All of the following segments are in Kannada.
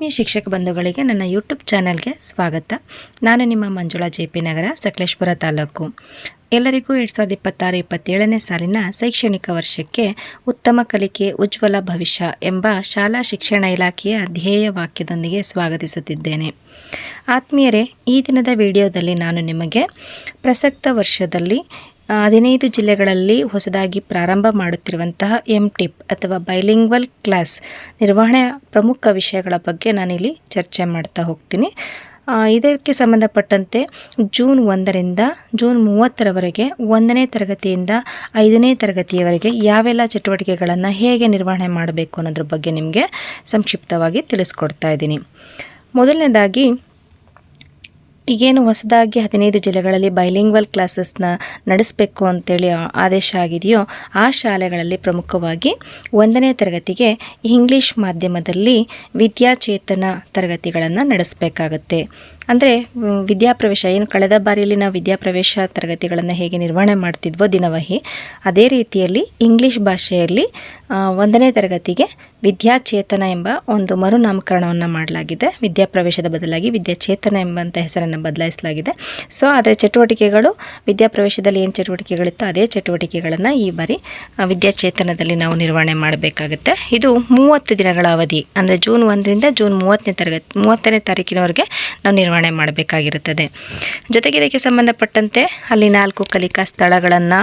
ಆತ್ಮೀಯ ಶಿಕ್ಷಕ ಬಂಧುಗಳಿಗೆ ನನ್ನ ಯೂಟ್ಯೂಬ್ ಚಾನೆಲ್ಗೆ ಸ್ವಾಗತ. ನಾನು ನಿಮ್ಮ ಮಂಜುಳಾ JP ನಗರ, ಸಕಲೇಶಪುರ ತಾಲೂಕು. ಎಲ್ಲರಿಗೂ 2026-27ನೇ ಸಾಲಿನ ಶೈಕ್ಷಣಿಕ ವರ್ಷಕ್ಕೆ ಉತ್ತಮ ಕಲಿಕೆ ಉಜ್ವಲ ಭವಿಷ್ಯ ಎಂಬ ಶಾಲಾ ಶಿಕ್ಷಣ ಇಲಾಖೆಯ ಧ್ಯೇಯ ವಾಕ್ಯದೊಂದಿಗೆ ಸ್ವಾಗತಿಸುತ್ತಿದ್ದೇನೆ. ಆತ್ಮೀಯರೇ, ಈ ದಿನದ ವಿಡಿಯೋದಲ್ಲಿ ನಾನು ನಿಮಗೆ ಪ್ರಸಕ್ತ ವರ್ಷದಲ್ಲಿ 15 ಜಿಲ್ಲೆಗಳಲ್ಲಿ ಹೊಸದಾಗಿ ಪ್ರಾರಂಭ ಮಾಡುತ್ತಿರುವಂತಹ MTIP ಅಥವಾ ಬೈಲಿಂಗ್ವಲ್ ಕ್ಲಾಸ್ ನಿರ್ವಹಣೆ ಪ್ರಮುಖ ವಿಷಯಗಳ ಬಗ್ಗೆ ನಾನಿಲ್ಲಿ ಚರ್ಚೆ ಮಾಡ್ತಾ ಹೋಗ್ತೀನಿ. ಇದಕ್ಕೆ ಸಂಬಂಧಪಟ್ಟಂತೆ ಜೂನ್ 1ರಿಂದ ಜೂನ್ 30ರವರೆಗೆ 1ನೇ ತರಗತಿಯಿಂದ 5ನೇ ತರಗತಿಯವರೆಗೆ ಯಾವೆಲ್ಲ ಚಟುವಟಿಕೆಗಳನ್ನು ಹೇಗೆ ನಿರ್ವಹಣೆ ಮಾಡಬೇಕು ಅನ್ನೋದ್ರ ಬಗ್ಗೆ ನಿಮಗೆ ಸಂಕ್ಷಿಪ್ತವಾಗಿ ತಿಳಿಸ್ಕೊಡ್ತಾ ಇದ್ದೀನಿ. ಮೊದಲನೇದಾಗಿ, ಈಗೇನು ಹೊಸದಾಗಿ 15 ಜಿಲ್ಲೆಗಳಲ್ಲಿ ಬೈಲಿಂಗ್ವಲ್ ಕ್ಲಾಸಸ್ನ ನಡೆಸಬೇಕು ಅಂತೇಳಿ ಆದೇಶ ಆಗಿದೆಯೋ ಆ ಶಾಲೆಗಳಲ್ಲಿ ಪ್ರಮುಖವಾಗಿ 1ನೇ ತರಗತಿಗೆ ಇಂಗ್ಲೀಷ್ ಮಾಧ್ಯಮದಲ್ಲಿ ವಿದ್ಯಾಚೇತನ ತರಗತಿಗಳನ್ನು ನಡೆಸಬೇಕಾಗತ್ತೆ. ಅಂದರೆ ವಿದ್ಯಾಪ್ರವೇಶ ಏನು ಕಳೆದ ಬಾರಿಯಲ್ಲಿ ನಾವು ವಿದ್ಯಾಪ್ರವೇಶ ತರಗತಿಗಳನ್ನು ಹೇಗೆ ನಿರ್ವಹಣೆ ಮಾಡ್ತಿದ್ವೋ ದಿನವಹಿ, ಅದೇ ರೀತಿಯಲ್ಲಿ ಇಂಗ್ಲೀಷ್ ಭಾಷೆಯಲ್ಲಿ 1ನೇ ತರಗತಿಗೆ ವಿದ್ಯಾಚೇತನ ಎಂಬ ಒಂದು ಮರುನಾಮಕರಣವನ್ನು ಮಾಡಲಾಗಿದೆ. ವಿದ್ಯಾಪ್ರವೇಶದ ಬದಲಾಗಿ ವಿದ್ಯಾಚೇತನ ಎಂಬಂಥ ಹೆಸರನ್ನು ಬದಲಾಯಿಸಲಾಗಿದೆ. ಸೊ ಅದರ ಚಟುವಟಿಕೆಗಳು ವಿದ್ಯಾಪ್ರವೇಶದಲ್ಲಿ ಏನು ಚಟುವಟಿಕೆಗಳಿತ್ತು ಅದೇ ಚಟುವಟಿಕೆಗಳನ್ನು ಈ ಬಾರಿ ವಿದ್ಯಾಚೇತನದಲ್ಲಿ ನಾವು ನಿರ್ವಹಣೆ ಮಾಡಬೇಕಾಗುತ್ತೆ. ಇದು 30 ದಿನಗಳ ಅವಧಿ, ಅಂದರೆ ಜೂನ್ 1ರಿಂದ ಜೂನ್ 30ನೇ ತಾರೀಕಿನವರೆಗೆ ನಾವು ನಿರ್ವಹಣೆ ಮಾಡಬೇಕಾಗಿರುತ್ತದೆ. ಜೊತೆಗೆ ಇದಕ್ಕೆ ಸಂಬಂಧಪಟ್ಟಂತೆ ಅಲ್ಲಿ 4 ಕಲಿಕಾ ಸ್ಥಳಗಳನ್ನು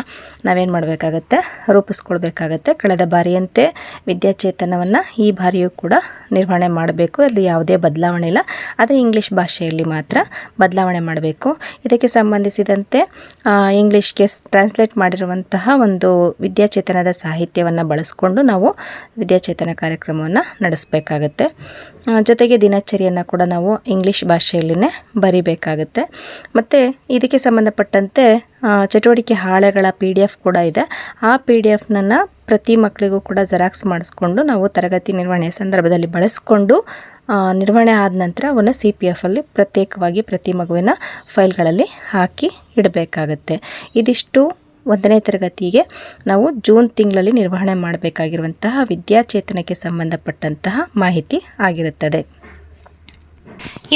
ನಾವೇನು ಮಾಡಬೇಕಾಗತ್ತೆ, ರೂಪಿಸ್ಕೊಳ್ಬೇಕಾಗತ್ತೆ. ಕಳೆದ ಬಾರಿಯಂತೆ ವಿದ್ಯಾಚೇತನವನ್ನು ಈ ಬಾರಿಯೂ ಕೂಡ ನಿರ್ವಹಣೆ ಮಾಡಬೇಕು. ಅಲ್ಲಿ ಯಾವುದೇ ಬದಲಾವಣೆ ಇಲ್ಲ, ಆದರೆ ಇಂಗ್ಲೀಷ್ ಭಾಷೆಯಲ್ಲಿ ಮಾತ್ರ ಬದಲಾವಣೆ ಮಾಡಬೇಕು. ಇದಕ್ಕೆ ಸಂಬಂಧಿಸಿದಂತೆ ಇಂಗ್ಲೀಷ್ಗೆ ಟ್ರಾನ್ಸ್ಲೇಟ್ ಮಾಡಿರುವಂತಹ ಒಂದು ವಿದ್ಯಾಚೇತನದ ಸಾಹಿತ್ಯವನ್ನು ಬಳಸ್ಕೊಂಡು ನಾವು ವಿದ್ಯಾಚೇತನ ಕಾರ್ಯಕ್ರಮವನ್ನು ನಡೆಸಬೇಕಾಗತ್ತೆ. ಜೊತೆಗೆ ದಿನಚರಿಯನ್ನು ಕೂಡ ನಾವು ಇಂಗ್ಲೀಷ್ ಭಾಷೆಯಲ್ಲಿನೇ ಬರಿಬೇಕಾಗುತ್ತೆ. ಮತ್ತು ಇದಕ್ಕೆ ಸಂಬಂಧಪಟ್ಟಂತೆ ಚಟುವಟಿಕೆ ಹಾಳೆಗಳ PDF ಕೂಡ ಇದೆ. ಆ PDF ಪ್ರತಿ ಮಕ್ಕಳಿಗೂ ಕೂಡ ಜೆರಾಕ್ಸ್ ಮಾಡಿಸ್ಕೊಂಡು ನಾವು ತರಗತಿ ನಿರ್ವಹಣೆಯ ಸಂದರ್ಭದಲ್ಲಿ ಬಳಸ್ಕೊಂಡು ನಿರ್ವಹಣೆ ಆದ ನಂತರ ಅವನ್ನು CPFಲ್ಲಿ ಪ್ರತ್ಯೇಕವಾಗಿ ಪ್ರತಿ ಮಗುವಿನ ಫೈಲ್ಗಳಲ್ಲಿ ಹಾಕಿ ಇಡಬೇಕಾಗತ್ತೆ. ಇದಿಷ್ಟು 1ನೇ ತರಗತಿಗೆ ನಾವು ಜೂನ್ ತಿಂಗಳಲ್ಲಿ ನಿರ್ವಹಣೆ ಮಾಡಬೇಕಾಗಿರುವಂತಹ ವಿದ್ಯಾಚೇತನಕ್ಕೆ ಸಂಬಂಧಪಟ್ಟಂತಹ ಮಾಹಿತಿ ಆಗಿರುತ್ತದೆ.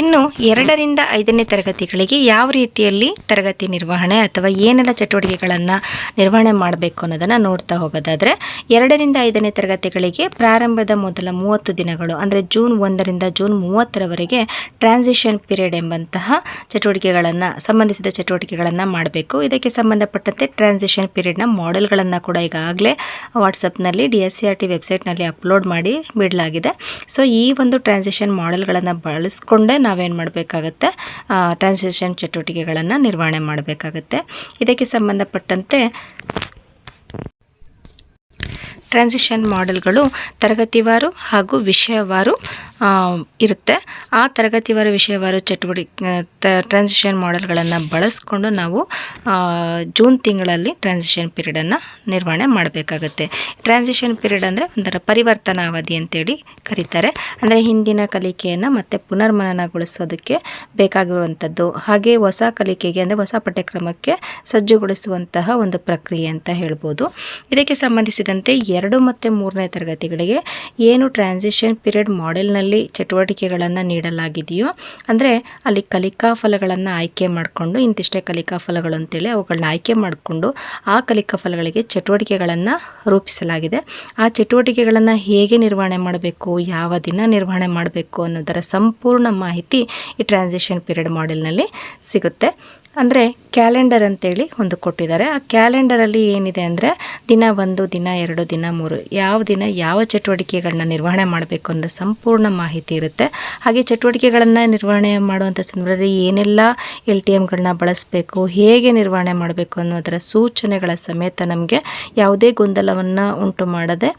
ಇನ್ನು 2ರಿಂದ 5ನೇ ತರಗತಿಗಳಿಗೆ ಯಾವ ರೀತಿಯಲ್ಲಿ ತರಗತಿ ನಿರ್ವಹಣೆ ಅಥವಾ ಏನೆಲ್ಲ ಚಟುವಟಿಕೆಗಳನ್ನು ನಿರ್ವಹಣೆ ಮಾಡಬೇಕು ಅನ್ನೋದನ್ನು ನೋಡ್ತಾ ಹೋಗೋದಾದರೆ, 2ರಿಂದ 5ನೇ ತರಗತಿಗಳಿಗೆ ಪ್ರಾರಂಭದ ಮೊದಲ 30 ದಿನಗಳು, ಅಂದರೆ ಜೂನ್ 1ರಿಂದ ಜೂನ್ 30ರವರೆಗೆ ಟ್ರಾನ್ಸಿಷನ್ ಪೀರಿಯಡ್ ಎಂಬಂತಹ ಚಟುವಟಿಕೆಗಳನ್ನು ಸಂಬಂಧಿಸಿದ ಚಟುವಟಿಕೆಗಳನ್ನು ಮಾಡಬೇಕು. ಇದಕ್ಕೆ ಸಂಬಂಧಪಟ್ಟಂತೆ ಟ್ರಾನ್ಸಿಷನ್ ಪೀರಿಯಡ್ನ ಮಾಡೆಲ್ಗಳನ್ನು ಕೂಡ ಈಗಾಗಲೇ ವಾಟ್ಸಪ್ನಲ್ಲಿ DSCRT ವೆಬ್ಸೈಟ್ನಲ್ಲಿ ಅಪ್ಲೋಡ್ ಮಾಡಿ ಬಿಡಲಾಗಿದೆ. ಸೊ ಈ ಒಂದು ಟ್ರಾನ್ಸಿಷನ್ ಮಾಡೆಲ್ಗಳನ್ನು ಬಳಸ್ಕೊಂಡೇ ನಾವೇನು ಮಾಡಬೇಕಾಗತ್ತೆ, ಟ್ರಾನ್ಸಿಷನ್ ಚಟುವಟಿಕೆಗಳನ್ನು ನಿರ್ವಹಣೆ ಮಾಡಬೇಕಾಗತ್ತೆ. ಇದಕ್ಕೆ ಸಂಬಂಧಪಟ್ಟಂತೆ ಟ್ರಾನ್ಸಿಷನ್ ಮಾಡೆಲ್ಗಳು ತರಗತಿವಾರು ಹಾಗೂ ವಿಷಯವಾರು ಇರುತ್ತೆ. ಆ ತರಗತಿವಾರು ವಿಷಯವಾರು ಟ್ರಾನ್ಸಿಷನ್ ಮಾಡೆಲ್ಗಳನ್ನು ಬಳಸ್ಕೊಂಡು ನಾವು ಜೂನ್ ತಿಂಗಳಲ್ಲಿ ಟ್ರಾನ್ಸಿಷನ್ ಪೀರಿಯಡನ್ನು ನಿರ್ವಹಣೆ ಮಾಡಬೇಕಾಗತ್ತೆ. ಟ್ರಾನ್ಸಿಷನ್ ಪೀರಿಯಡ್ ಅಂದರೆ ಒಂಥರ ಪರಿವರ್ತನಾ ಅವಧಿ ಅಂತೇಳಿ ಕರೀತಾರೆ. ಅಂದರೆ ಹಿಂದಿನ ಕಲಿಕೆಯನ್ನು ಮತ್ತೆ ಪುನರ್ಮನನಗೊಳಿಸೋದಕ್ಕೆ ಬೇಕಾಗಿರುವಂಥದ್ದು, ಹಾಗೆ ಹೊಸ ಕಲಿಕೆಗೆ ಅಂದರೆ ಹೊಸ ಪಠ್ಯಕ್ರಮಕ್ಕೆ ಸಜ್ಜುಗೊಳಿಸುವಂತಹ ಒಂದು ಪ್ರಕ್ರಿಯೆ ಅಂತ ಹೇಳ್ಬೋದು. ಇದಕ್ಕೆ ಸಂಬಂಧಿಸಿದಂತೆ 2 ಮತ್ತು 3ನೇ ತರಗತಿಗಳಿಗೆ ಏನು ಟ್ರಾನ್ಸಿಷನ್ ಪೀರಿಯಡ್ ಮಾಡೆಲ್ನಲ್ಲಿ ಚಟುವಟಿಕೆಗಳನ್ನು ನೀಡಲಾಗಿದೆಯೋ, ಅಂದರೆ ಅಲ್ಲಿ ಕಲಿಕಾ ಫಲಗಳನ್ನು ಆಯ್ಕೆ ಮಾಡಿಕೊಂಡು, ಇಂತಿಷ್ಟೇ ಕಲಿಕಾ ಫಲಗಳು ಅಂತೇಳಿ ಅವುಗಳನ್ನ ಆಯ್ಕೆ ಮಾಡಿಕೊಂಡು ಆ ಕಲಿಕಾ ಫಲಗಳಿಗೆ ಚಟುವಟಿಕೆಗಳನ್ನು ರೂಪಿಸಲಾಗಿದೆ. ಆ ಚಟುವಟಿಕೆಗಳನ್ನು ಹೇಗೆ ನಿರ್ವಹಣೆ ಮಾಡಬೇಕು, ಯಾವ ದಿನ ನಿರ್ವಹಣೆ ಮಾಡಬೇಕು ಅನ್ನೋದರ ಸಂಪೂರ್ಣ ಮಾಹಿತಿ ಈ ಟ್ರಾನ್ಸಿಷನ್ ಪೀರಿಯಡ್ ಮಾಡೆಲ್ನಲ್ಲಿ ಸಿಗುತ್ತೆ. ಅಂದರೆ ಕ್ಯಾಲೆಂಡರ್ ಅಂತೇಳಿ ಒಂದು ಕೊಟ್ಟಿದ್ದಾರೆ. ಆ ಕ್ಯಾಲೆಂಡರಲ್ಲಿ ಏನಿದೆ ಅಂದರೆ ದಿನ 1, ದಿನ 2, ದಿನ 3 ಯಾವ ದಿನ ಯಾವ ಚಟುವಟಿಕೆಗಳನ್ನ ನಿರ್ವಹಣೆ ಮಾಡಬೇಕು ಅನ್ನೋ ಸಂಪೂರ್ಣ ಮಾಹಿತಿ ಇರುತ್ತೆ. ಹಾಗೆ ಚಟುವಟಿಕೆಗಳನ್ನು ನಿರ್ವಹಣೆ ಮಾಡುವಂಥ ಸಂದರ್ಭದಲ್ಲಿ ಏನೆಲ್ಲ LTMಗಳನ್ನ ಬಳಸಬೇಕು, ಹೇಗೆ ನಿರ್ವಹಣೆ ಮಾಡಬೇಕು ಅನ್ನೋದರ ಸೂಚನೆಗಳ ಸಮೇತ ನಮಗೆ ಯಾವುದೇ ಗೊಂದಲವನ್ನು ಉಂಟು ಮಾಡದೆ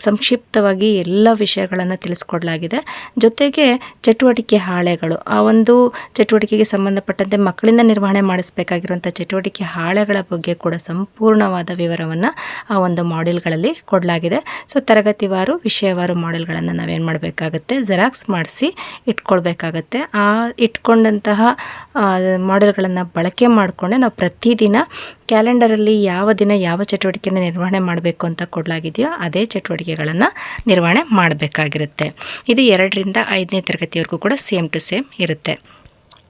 ಸಂಕ್ಷಿಪ್ತವಾಗಿ ಎಲ್ಲ ವಿಷಯಗಳನ್ನು ತಿಳಿಸ್ಕೊಡಲಾಗಿದೆ. ಜೊತೆಗೆ ಚಟುವಟಿಕೆ ಹಾಳೆಗಳು, ಆ ಒಂದು ಚಟುವಟಿಕೆಗೆ ಸಂಬಂಧಪಟ್ಟಂತೆ ಮಕ್ಕಳು ಮಕ್ಕಳಿಂದ ನಿರ್ವಹಣೆ ಮಾಡಿಸಬೇಕಾಗಿರುವಂಥ ಚಟುವಟಿಕೆ ಹಾಳೆಗಳ ಬಗ್ಗೆ ಕೂಡ ಸಂಪೂರ್ಣವಾದ ವಿವರವನ್ನು ಆ ಒಂದು ಮಾಡ್ಯೂಲ್ಗಳಲ್ಲಿ ಕೊಡಲಾಗಿದೆ. ಸೊ ತರಗತಿವಾರು ವಿಷಯವಾರು ಮಾಡ್ಯೂಲ್ಗಳನ್ನು ನಾವೇನು ಮಾಡಬೇಕಾಗುತ್ತೆ, ಜೆರಾಕ್ಸ್ ಮಾಡಿಸಿ ಇಟ್ಕೊಳ್ಬೇಕಾಗತ್ತೆ. ಆ ಇಟ್ಕೊಂಡಂತಹ ಮಾಡ್ಯೂಲ್ಗಳನ್ನು ಬಳಕೆ ಮಾಡಿಕೊಂಡೆ ನಾವು ಪ್ರತಿದಿನ ಕ್ಯಾಲೆಂಡರಲ್ಲಿ ಯಾವ ದಿನ ಯಾವ ಚಟುವಟಿಕೆಯನ್ನು ನಿರ್ವಹಣೆ ಮಾಡಬೇಕು ಅಂತ ಕೊಡಲಾಗಿದೆಯೋ ಅದೇ ಚಟುವಟಿಕೆಗಳನ್ನು ನಿರ್ವಹಣೆ ಮಾಡಬೇಕಾಗಿರುತ್ತೆ. ಇದು 2ರಿಂದ 5ನೇ ತರಗತಿವರೆಗೂ ಕೂಡ ಸೇಮ್ ಟು ಸೇಮ್ ಇರುತ್ತೆ.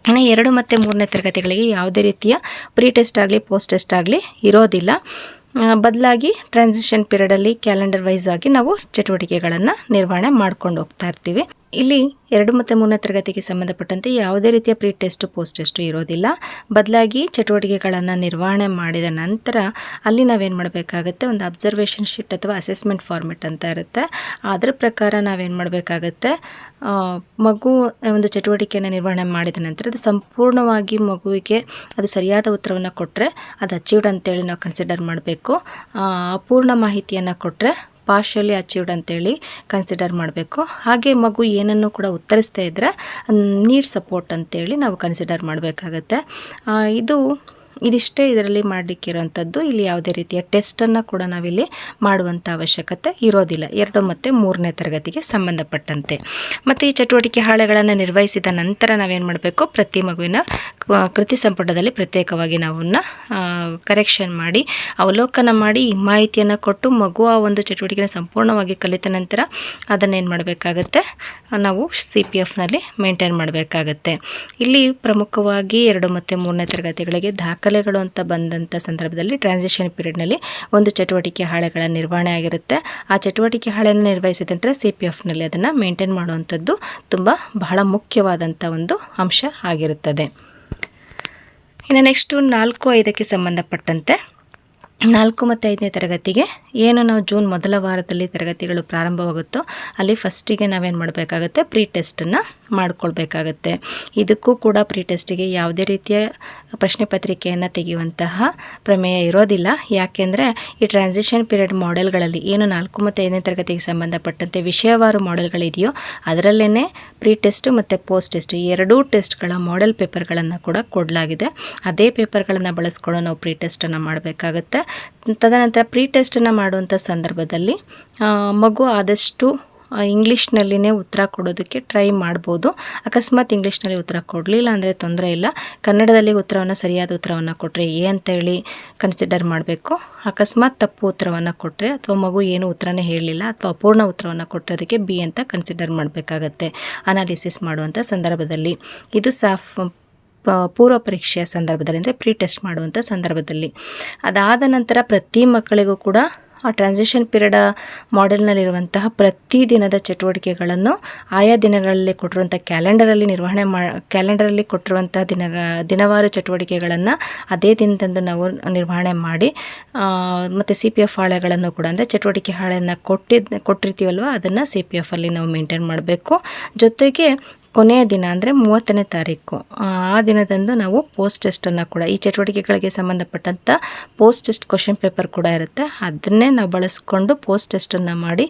2 ಮತ್ತು 3ನೇ ತರಗತಿಗಳಿಗೆ ಯಾವುದೇ ರೀತಿಯ ಪ್ರೀ ಟೆಸ್ಟ್ ಆಗಲಿ ಪೋಸ್ಟ್ ಟೆಸ್ಟ್ ಆಗಲಿ ಇರೋದಿಲ್ಲ. ಬದಲಾಗಿ ಟ್ರಾನ್ಸಿಷನ್ ಪೀರಿಯಡಲ್ಲಿ ಕ್ಯಾಲೆಂಡರ್ ವೈಸ್ ಆಗಿ ನಾವು ಚಟುವಟಿಕೆಗಳನ್ನು ನಿರ್ವಹಣೆ ಮಾಡ್ಕೊಂಡು ಹೋಗ್ತಾ ಇರ್ತೀವಿ. ಇಲ್ಲಿ 2 ಮತ್ತು 3ನೇ ತರಗತಿಗೆ ಸಂಬಂಧಪಟ್ಟಂತೆ ಯಾವುದೇ ರೀತಿಯ ಪ್ರೀ ಟೆಸ್ಟು ಪೋಸ್ಟ್ ಟೆಸ್ಟು ಇರೋದಿಲ್ಲ. ಬದಲಾಗಿ ಚಟುವಟಿಕೆಗಳನ್ನು ನಿರ್ವಹಣೆ ಮಾಡಿದ ನಂತರ ಅಲ್ಲಿ ನಾವೇನು ಮಾಡಬೇಕಾಗುತ್ತೆ, ಒಂದು ಅಬ್ಸರ್ವೇಷನ್ ಶೀಟ್ ಅಥವಾ ಅಸೆಸ್ಮೆಂಟ್ ಫಾರ್ಮೆಟ್ ಅಂತ ಇರುತ್ತೆ. ಅದರ ಪ್ರಕಾರ ನಾವೇನು ಮಾಡಬೇಕಾಗತ್ತೆ, ಮಗು ಒಂದು ಚಟುವಟಿಕೆಯನ್ನು ನಿರ್ವಹಣೆ ಮಾಡಿದ ನಂತರ ಅದು ಸಂಪೂರ್ಣವಾಗಿ ಮಗುವಿಗೆ ಅದು ಸರಿಯಾದ ಉತ್ತರವನ್ನು ಕೊಟ್ಟರೆ ಅದು ಅಚೀವ್ಡ್ ಅಂತೇಳಿ ನಾವು ಕನ್ಸಿಡರ್ ಮಾಡಬೇಕು. ಅಪೂರ್ಣ ಮಾಹಿತಿಯನ್ನು ಕೊಟ್ಟರೆ ಪಾರ್ಷಿಯಲಿ ಅಚೀವ್ಡ್ ಅಂತೇಳಿ ಕನ್ಸಿಡರ್ ಮಾಡಬೇಕು. ಹಾಗೆ ಮಗು ಏನನ್ನು ಕೂಡ ಉತ್ತರಿಸ್ತಾ ಇದ್ದರೆ ನೀಡ್ ಸಪೋರ್ಟ್ ಅಂತೇಳಿ ನಾವು ಕನ್ಸಿಡರ್ ಮಾಡಬೇಕಾಗತ್ತೆ. ಇದಿಷ್ಟೇ ಇದರಲ್ಲಿ ಮಾಡಲಿಕ್ಕಿರೋಂಥದ್ದು. ಇಲ್ಲಿ ಯಾವುದೇ ರೀತಿಯ ಟೆಸ್ಟನ್ನು ಕೂಡ ನಾವಿಲ್ಲಿ ಮಾಡುವಂಥ ಅವಶ್ಯಕತೆ ಇರೋದಿಲ್ಲ 2 ಮತ್ತು 3ನೇ ತರಗತಿಗೆ ಸಂಬಂಧಪಟ್ಟಂತೆ. ಮತ್ತು ಈ ಚಟುವಟಿಕೆ ಹಾಳೆಗಳನ್ನು ನಿರ್ವಹಿಸಿದ ನಂತರ ನಾವೇನು ಮಾಡಬೇಕು, ಪ್ರತಿ ಮಗುವಿನ ಕೃತಿ ಸಂಪುಟದಲ್ಲಿ ಪ್ರತ್ಯೇಕವಾಗಿ ನಾವನ್ನ ಕರೆಕ್ಷನ್ ಮಾಡಿ ಅವಲೋಕನ ಮಾಡಿ ಈ ಮಾಹಿತಿಯನ್ನು ಕೊಟ್ಟು ಮಗು ಆ ಒಂದು ಚಟುವಟಿಕೆನ ಸಂಪೂರ್ಣವಾಗಿ ಕಲಿತ ನಂತರ ಅದನ್ನೇನು ಮಾಡಬೇಕಾಗತ್ತೆ, ನಾವು CPFನಲ್ಲಿ ಮೇಂಟೈನ್ ಮಾಡಬೇಕಾಗತ್ತೆ. ಇಲ್ಲಿ ಪ್ರಮುಖವಾಗಿ 2 ಮತ್ತು 3ನೇ ತರಗತಿಗಳಿಗೆ ದಾಖಲೆಗಳು ಅಂತ ಬಂದಂಥ ಸಂದರ್ಭದಲ್ಲಿ ಟ್ರಾನ್ಸಿಷನ್ ಪೀರಿಯಡ್ನಲ್ಲಿ ಒಂದು ಚಟುವಟಿಕೆ ಹಾಳೆಗಳ ನಿರ್ವಹಣೆ ಆಗಿರುತ್ತೆ. ಆ ಚಟುವಟಿಕೆ ಹಾಳೆಯನ್ನು ನಿರ್ವಹಿಸಿದ ನಂತರ CPFನಲ್ಲಿ ಅದನ್ನು ಮೇಂಟೈನ್ ಮಾಡುವಂಥದ್ದು ಬಹಳ ಮುಖ್ಯವಾದಂಥ ಒಂದು ಅಂಶ ಆಗಿರುತ್ತದೆ. ಇನ್ನು ನೆಕ್ಸ್ಟು 4, 5ಕ್ಕೆ ಸಂಬಂಧಪಟ್ಟಂತೆ 4 ಮತ್ತು 5ನೇ ತರಗತಿಗೆ ಏನು ನಾವು ಜೂನ್ ಮೊದಲ ವಾರದಲ್ಲಿ ತರಗತಿಗಳು ಪ್ರಾರಂಭವಾಗುತ್ತೋ ಅಲ್ಲಿ ಫಸ್ಟಿಗೆ ನಾವೇನು ಮಾಡಬೇಕಾಗತ್ತೆ, ಪ್ರೀ ಟೆಸ್ಟನ್ನು ಮಾಡ್ಕೊಳ್ಬೇಕಾಗತ್ತೆ. ಇದಕ್ಕೂ ಕೂಡ ಪ್ರೀ ಟೆಸ್ಟಿಗೆ ಯಾವುದೇ ರೀತಿಯ ಪ್ರಶ್ನೆ ಪತ್ರಿಕೆಯನ್ನು ತೆಗೆಯುವಂತಹ ಪ್ರಮೇಯ ಇರೋದಿಲ್ಲ. ಯಾಕೆಂದರೆ ಈ ಟ್ರಾನ್ಸಿಷನ್ ಪೀರಿಯಡ್ ಮಾಡೆಲ್ಗಳಲ್ಲಿ ಏನು 4 ಮತ್ತು 5ನೇ ತರಗತಿಗೆ ಸಂಬಂಧಪಟ್ಟಂತೆ ವಿಷಯವಾರು ಮಾಡೆಲ್ಗಳಿದೆಯೋ ಅದರಲ್ಲೇ ಪ್ರೀ ಟೆಸ್ಟು ಮತ್ತು ಪೋಸ್ಟ್ ಟೆಸ್ಟು 2 ಟೆಸ್ಟ್ಗಳ ಮಾಡೆಲ್ ಪೇಪರ್ಗಳನ್ನು ಕೂಡ ಕೊಡಲಾಗಿದೆ. ಅದೇ ಪೇಪರ್ಗಳನ್ನು ಬಳಸ್ಕೊಂಡು ನಾವು ಪ್ರೀ ಟೆಸ್ಟನ್ನು ಮಾಡಬೇಕಾಗತ್ತೆ. ತದನಂತರ ಪ್ರೀ ಟೆಸ್ಟನ್ನು ಮಾಡುವಂಥ ಸಂದರ್ಭದಲ್ಲಿ ಮಗು ಆದಷ್ಟು ಇಂಗ್ಲೀಷ್ನಲ್ಲಿನೇ ಉತ್ತರ ಕೊಡೋದಕ್ಕೆ ಟ್ರೈ ಮಾಡ್ಬೋದು. ಅಕಸ್ಮಾತ್ ಇಂಗ್ಲೀಷ್ನಲ್ಲಿ ಉತ್ತರ ಕೊಡಲಿಲ್ಲ ಅಂದರೆ ತೊಂದರೆ ಇಲ್ಲ, ಕನ್ನಡದಲ್ಲಿ ಸರಿಯಾದ ಉತ್ತರವನ್ನು ಕೊಟ್ಟರೆ ಎ ಅಂತೇಳಿ ಕನ್ಸಿಡರ್ ಮಾಡಬೇಕು. ಅಕಸ್ಮಾತ್ ತಪ್ಪು ಉತ್ತರವನ್ನು ಕೊಟ್ಟರೆ ಅಥವಾ ಮಗು ಏನು ಉತ್ತರನೇ ಹೇಳಲಿಲ್ಲ ಅಥವಾ ಅಪೂರ್ಣ ಉತ್ತರವನ್ನು ಕೊಟ್ಟರೆ ಬಿ ಅಂತ ಕನ್ಸಿಡರ್ ಮಾಡಬೇಕಾಗತ್ತೆ ಅನಾಲಿಸಿಸ್ ಮಾಡುವಂಥ ಸಂದರ್ಭದಲ್ಲಿ. ಇದು ಪೂರ್ವ ಪರೀಕ್ಷೆಯ ಸಂದರ್ಭದಲ್ಲಿ ಅಂದರೆ ಪ್ರೀ ಟೆಸ್ಟ್ ಮಾಡುವಂಥ ಸಂದರ್ಭದಲ್ಲಿ. ಅದಾದ ನಂತರ ಪ್ರತಿ ಮಕ್ಕಳಿಗೂ ಕೂಡ ಆ ಟ್ರಾನ್ಸಿಷನ್ ಪೀರಿಯಡ್ ಮಾಡೆಲ್ನಲ್ಲಿರುವಂತಹ ಪ್ರತಿ ದಿನದ ಚಟುವಟಿಕೆಗಳನ್ನು ಆಯಾ ದಿನಗಳಲ್ಲಿ ಕೊಟ್ಟಿರುವಂಥ ಕ್ಯಾಲೆಂಡರಲ್ಲಿ ಕೊಟ್ಟಿರುವಂಥ ದಿನವಾರು ಚಟುವಟಿಕೆಗಳನ್ನು ಅದೇ ದಿನದಂದು ನಾವು ನಿರ್ವಹಣೆ ಮಾಡಿ ಮತ್ತು CPF ಹಾಳೆಗಳನ್ನು ಕೂಡ ಅಂದರೆ ಚಟುವಟಿಕೆ ಹಾಳೆಯನ್ನು ಕೊಟ್ಟಿರ್ತೀವಲ್ವ ಅದನ್ನು CPFಲ್ಲಿ ನಾವು ಮೇಂಟೈನ್ ಮಾಡಬೇಕು. ಜೊತೆಗೆ ಕೊನೆಯ ದಿನ ಅಂದರೆ 30ನೇ ತಾರೀಕು ಆ ದಿನದಂದು ನಾವು ಪೋಸ್ಟ್ ಟೆಸ್ಟನ್ನು ಕೂಡ ಈ ಚಟುವಟಿಕೆಗಳಿಗೆ ಸಂಬಂಧಪಟ್ಟಂಥ ಪೋಸ್ಟ್ ಟೆಸ್ಟ್ ಕ್ವಶನ್ ಪೇಪರ್ ಕೂಡ ಇರುತ್ತೆ. ಅದನ್ನೇ ನಾವು ಬಳಸ್ಕೊಂಡು ಪೋಸ್ಟ್ ಟೆಸ್ಟನ್ನು ಮಾಡಿ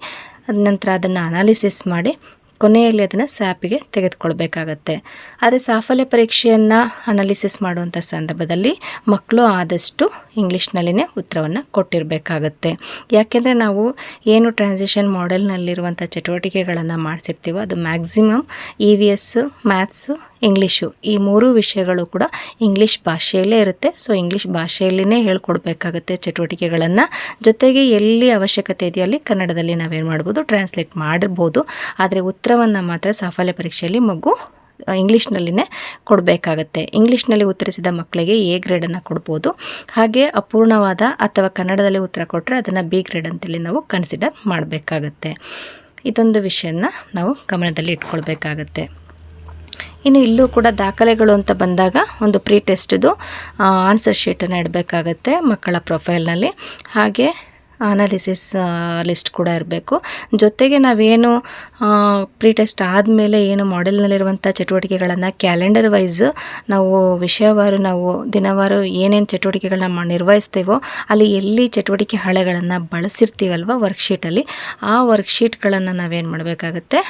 ನಂತರ ಅದನ್ನು ಅನಾಲಿಸಿಸ್ ಮಾಡಿ ಕೊನೆಯಲ್ಲಿ ಅದನ್ನು ಸ್ಯಾಪಿಗೆ ತೆಗೆದುಕೊಳ್ಬೇಕಾಗತ್ತೆ. ಆದರೆ ಸಾಫಲ್ಯ ಪರೀಕ್ಷೆಯನ್ನು ಅನಾಲಿಸಿಸ್ ಮಾಡುವಂಥ ಸಂದರ್ಭದಲ್ಲಿ ಮಕ್ಕಳು ಆದಷ್ಟು ಇಂಗ್ಲೀಷ್ನಲ್ಲಿನೇ ಉತ್ತರವನ್ನು ಕೊಟ್ಟಿರಬೇಕಾಗತ್ತೆ. ಯಾಕೆಂದರೆ ನಾವು ಏನು ಟ್ರಾನ್ಸಿಷನ್ ಮಾಡೆಲ್ನಲ್ಲಿರುವಂಥ ಚಟುವಟಿಕೆಗಳನ್ನು ಮಾಡಿಸಿರ್ತೀವೋ ಅದು ಮ್ಯಾಕ್ಸಿಮಮ್ EVS, ಮ್ಯಾಥ್ಸು, ಇಂಗ್ಲೀಷು ಈ 3 ವಿಷಯಗಳು ಕೂಡ ಇಂಗ್ಲೀಷ್ ಭಾಷೆಯಲ್ಲೇ ಇರುತ್ತೆ. ಸೊ ಇಂಗ್ಲೀಷ್ ಭಾಷೆಯಲ್ಲಿನೇ ಹೇಳ್ಕೊಡ್ಬೇಕಾಗತ್ತೆ ಚಟುವಟಿಕೆಗಳನ್ನು. ಜೊತೆಗೆ ಎಲ್ಲಿ ಅವಶ್ಯಕತೆ ಇದೆಯೋ ಅಲ್ಲಿ ಕನ್ನಡದಲ್ಲಿ ನಾವೇನು ಮಾಡ್ಬೋದು, ಟ್ರಾನ್ಸ್ಲೇಟ್ ಮಾಡ್ಬೋದು. ಆದರೆ ಉತ್ತರವನ್ನು ಮಾತ್ರ ಸಾಫಲ್ಯ ಪರೀಕ್ಷೆಯಲ್ಲಿ ಮಗು ಇಂಗ್ಲೀಷ್ನಲ್ಲಿನೇ ಕೊಡಬೇಕಾಗತ್ತೆ. ಇಂಗ್ಲೀಷ್ನಲ್ಲಿ ಉತ್ತರಿಸಿದ ಮಕ್ಕಳಿಗೆ A ಗ್ರೇಡನ್ನು ಕೊಡ್ಬೋದು. ಹಾಗೆ ಅಪೂರ್ಣವಾದ ಅಥವಾ ಕನ್ನಡದಲ್ಲಿ ಉತ್ತರ ಕೊಟ್ಟರೆ ಅದನ್ನು B ಗ್ರೇಡ್ ಅಂತೇಳಿ ನಾವು ಕನ್ಸಿಡರ್ ಮಾಡಬೇಕಾಗತ್ತೆ. ಇದೊಂದು ವಿಷಯನ ನಾವು ಗಮನದಲ್ಲಿ ಇಟ್ಕೊಳ್ಬೇಕಾಗತ್ತೆ. ಇನ್ನು ಇಲ್ಲೂ ಕೂಡ ದಾಖಲೆಗಳು ಅಂತ ಬಂದಾಗ ಒಂದು ಪ್ರೀ ಟೆಸ್ಟ್ದು ಆನ್ಸರ್ ಶೀಟನ್ನು ಇಡಬೇಕಾಗತ್ತೆ ಮಕ್ಕಳ ಪ್ರೊಫೈಲ್ನಲ್ಲಿ. ಹಾಗೆ ಅನಾಲಿಸಿಸ್ ಲಿಸ್ಟ್ ಕೂಡ ಇರಬೇಕು. ಜೊತೆಗೆ ನಾವೇನು ಪ್ರೀ ಟೆಸ್ಟ್ ಆದಮೇಲೆ ಏನು ಮಾಡೆಲ್ನಲ್ಲಿರುವಂಥ ಚಟುವಟಿಕೆಗಳನ್ನು ಕ್ಯಾಲೆಂಡರ್ ವೈಸ್ ನಾವು ವಿಷಯವಾರು ನಾವು ದಿನವಾರು ಏನೇನು ಚಟುವಟಿಕೆಗಳನ್ನ ನಿರ್ವಹಿಸ್ತೀವೋ ಅಲ್ಲಿ ಎಲ್ಲಿ ಚಟುವಟಿಕೆ ಹಾಳೆಗಳನ್ನು ಬಳಸಿರ್ತೀವಲ್ವ ವರ್ಕ್ಶೀಟಲ್ಲಿ ಆ ವರ್ಕ್ಶೀಟ್ಗಳನ್ನು ನಾವೇನು ಮಾಡಬೇಕಾಗತ್ತೆ,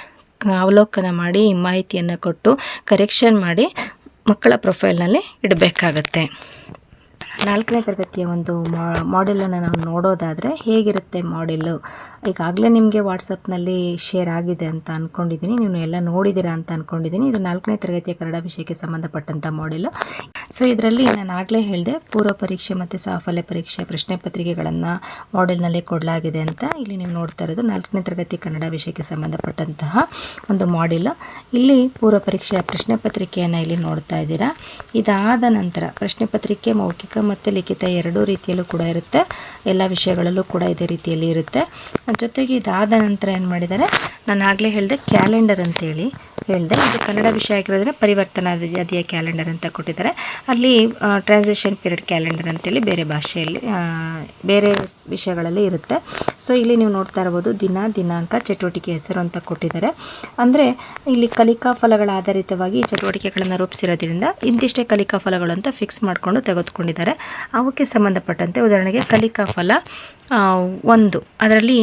ಅವಲೋಕನ ಮಾಡಿ ಮಾಹಿತಿಯನ್ನು ಕೊಟ್ಟು ಕರೆಕ್ಷನ್ ಮಾಡಿ ಮಕ್ಕಳ ಪ್ರೊಫೈಲ್ನಲ್ಲಿ ಇಡಬೇಕಾಗತ್ತೆ. 4ನೇ ತರಗತಿಯ ಒಂದು ಮಾಡೆಲನ್ನು ನಾವು ನೋಡೋದಾದರೆ ಹೇಗಿರುತ್ತೆ ಮಾಡೆಲ್ಲು, ಈಗಾಗಲೇ ನಿಮಗೆ ವಾಟ್ಸಪ್ನಲ್ಲಿ ಶೇರ್ ಆಗಿದೆ ಅಂತ ಅಂದ್ಕೊಂಡಿದ್ದೀನಿ, ನೀವು ಎಲ್ಲ ನೋಡಿದ್ದೀರಾ ಅಂತ ಅಂದ್ಕೊಂಡಿದ್ದೀನಿ. ಇದು 4ನೇ ತರಗತಿಯ ಕನ್ನಡ ವಿಷಯಕ್ಕೆ ಸಂಬಂಧಪಟ್ಟಂಥ ಮಾಡೆಲ್ಲು. ಸೊ ಇದರಲ್ಲಿ ನಾನು ಆಗಲೇ ಹೇಳಿದೆ, ಪೂರ್ವ ಪರೀಕ್ಷೆ ಮತ್ತು ಸಾಫಲ್ಯ ಪರೀಕ್ಷೆ ಪ್ರಶ್ನೆ ಪತ್ರಿಕೆಗಳನ್ನು ಮಾಡೆಲ್ನಲ್ಲೇ ಕೊಡಲಾಗಿದೆ ಅಂತ. ಇಲ್ಲಿ ನೀವು ನೋಡ್ತಾ ಇರೋದು 4ನೇ ತರಗತಿ ಕನ್ನಡ ವಿಷಯಕ್ಕೆ ಸಂಬಂಧಪಟ್ಟಂತಹ ಒಂದು ಮಾಡೆಲ್. ಇಲ್ಲಿ ಪೂರ್ವ ಪರೀಕ್ಷೆಯ ಪ್ರಶ್ನೆ ಪತ್ರಿಕೆಯನ್ನು ಇಲ್ಲಿ ನೋಡ್ತಾ ಇದ್ದೀರಾ. ಇದಾದ ನಂತರ ಪ್ರಶ್ನೆ ಪತ್ರಿಕೆ ಮೌಖಿಕ ಮತ್ತು ಲಿಖಿತ ಎರಡೂ ರೀತಿಯಲ್ಲೂ ಕೂಡ ಇರುತ್ತೆ, ಎಲ್ಲ ವಿಷಯಗಳಲ್ಲೂ ಕೂಡ ಇದೇ ರೀತಿಯಲ್ಲಿ ಇರುತ್ತೆ. ಜೊತೆಗೆ ಇದಾದ ನಂತರ ಏನು ಮಾಡಿದ್ದಾರೆ, ನಾನು ಆಗಲೇ ಹೇಳಿದೆ ಕ್ಯಾಲೆಂಡರ್ ಅಂತೇಳಿ ಹೇಳಿದೆ. ಇದು ಕನ್ನಡ ವಿಷಯ ಆಗಿರೋದ್ರೆ ಪರಿವರ್ತನಾ ಅಧಿಯ ಕ್ಯಾಲೆಂಡರ್ ಅಂತ ಕೊಟ್ಟಿದ್ದಾರೆ. ಅಲ್ಲಿ ಟ್ರಾನ್ಸಿಷನ್ ಪೀರಿಯಡ್ ಕ್ಯಾಲೆಂಡರ್ ಅಂತೇಳಿ ಬೇರೆ ಭಾಷೆಯಲ್ಲಿ ಬೇರೆ ವಿಷಯಗಳಲ್ಲಿ ಇರುತ್ತೆ. ಸೊ ಇಲ್ಲಿ ನೀವು ನೋಡ್ತಾ ಇರ್ಬೋದು, ದಿನ, ದಿನಾಂಕ, ಚಟುವಟಿಕೆ ಹೆಸರು ಅಂತ ಕೊಟ್ಟಿದ್ದಾರೆ. ಅಂದರೆ ಇಲ್ಲಿ ಕಲಿಕಾ ಫಲಗಳ ಆಧಾರಿತವಾಗಿ ಈ ಚಟುವಟಿಕೆಗಳನ್ನು ರೂಪಿಸಿರೋದ್ರಿಂದ ಇಂತಿಷ್ಟೇ ಕಲಿಕಾ ಫಲಗಳು ಅಂತ ಫಿಕ್ಸ್ ಮಾಡಿಕೊಂಡು ತೆಗೆದುಕೊಂಡಿದ್ದಾರೆ. ಅವಕ್ಕೆ ಸಂಬಂಧಪಟ್ಟಂತೆ ಉದಾಹರಣೆಗೆ ಕಲಿಕಾ ಫಲ 1 ಅದರಲ್ಲಿ